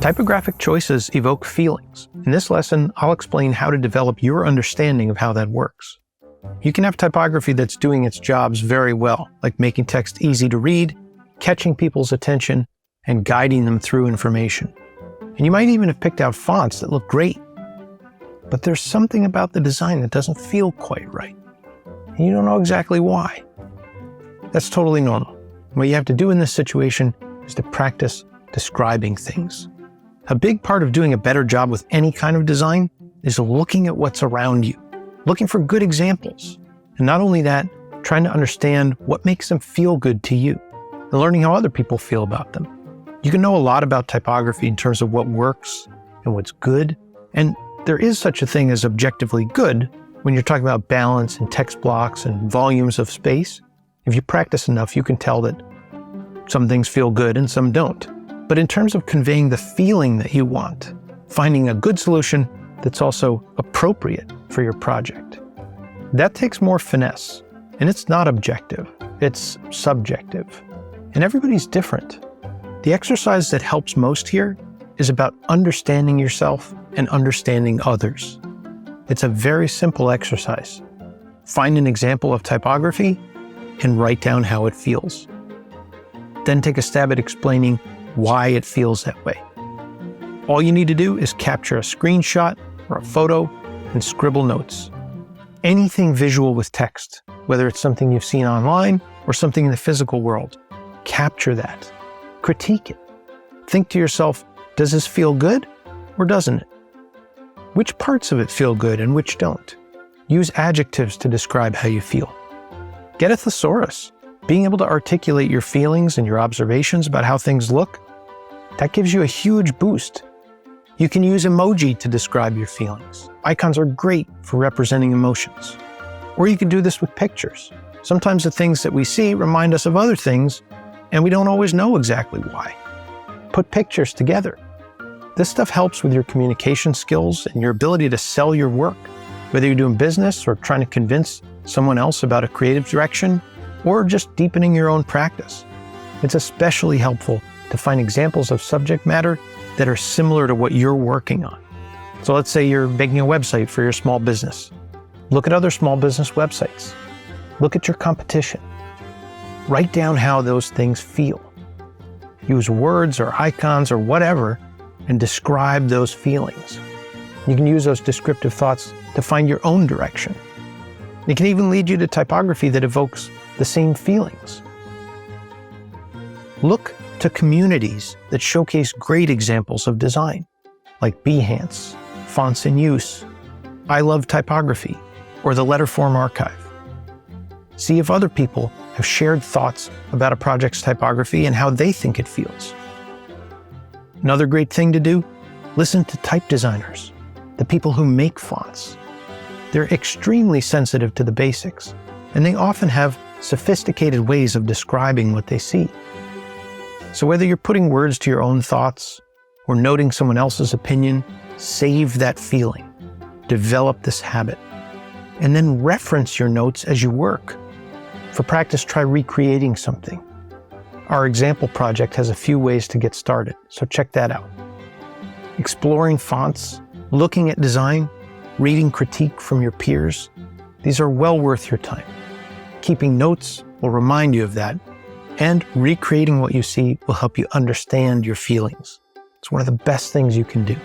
Typographic choices evoke feelings. In this lesson, I'll explain how to develop your understanding of how that works. You can have typography that's doing its jobs very well, like making text easy to read, catching people's attention, and guiding them through information. And you might even have picked out fonts that look great. But there's something about the design that doesn't feel quite right. And you don't know exactly why. That's totally normal. What you have to do in this situation is to practice describing things. A big part of doing a better job with any kind of design is looking at what's around you, looking for good examples. And not only that, trying to understand what makes them feel good to you and learning how other people feel about them. You can know a lot about typography in terms of what works and what's good. And there is such a thing as objectively good when you're talking about balance and text blocks and volumes of space. If you practice enough, you can tell that some things feel good and some don't. But in terms of conveying the feeling that you want, finding a good solution that's also appropriate for your project, that takes more finesse. And it's not objective, it's subjective. And everybody's different. The exercise that helps most here is about understanding yourself and understanding others. It's a very simple exercise. Find an example of typography and write down how it feels. Then take a stab at explaining why it feels that way. All you need to do is capture a screenshot or a photo and scribble notes. Anything visual with text, whether it's something you've seen online or something in the physical world, capture that. Critique it. Think to yourself, does this feel good or doesn't it? Which parts of it feel good and which don't? Use adjectives to describe how you feel. Get a thesaurus. Being able to articulate your feelings and your observations about how things look, that gives you a huge boost. You can use emoji to describe your feelings. Icons are great for representing emotions. Or you can do this with pictures. Sometimes the things that we see remind us of other things, and we don't always know exactly why. Put pictures together. This stuff helps with your communication skills and your ability to sell your work, whether you're doing business or trying to convince someone else about a creative direction, or just deepening your own practice. It's especially helpful to find examples of subject matter that are similar to what you're working on. So let's say you're making a website for your small business. Look at other small business websites. Look at your competition. Write down how those things feel. Use words or icons or whatever and describe those feelings. You can use those descriptive thoughts to find your own direction. It can even lead you to typography that evokes the same feelings. Look to communities that showcase great examples of design, like Behance, Fonts in Use, I Love Typography, or the Letterform Archive. See if other people have shared thoughts about a project's typography and how they think it feels. Another great thing to do, listen to type designers, the people who make fonts. They're extremely sensitive to the basics, and they often have sophisticated ways of describing what they see. So whether you're putting words to your own thoughts or noting someone else's opinion, save that feeling. Develop this habit. And then reference your notes as you work. For practice, try recreating something. Our example project has a few ways to get started, so check that out. Exploring fonts, looking at design, reading critique from your peers, these are well worth your time. Keeping notes will remind you of that, and recreating what you see will help you understand your feelings. It's one of the best things you can do.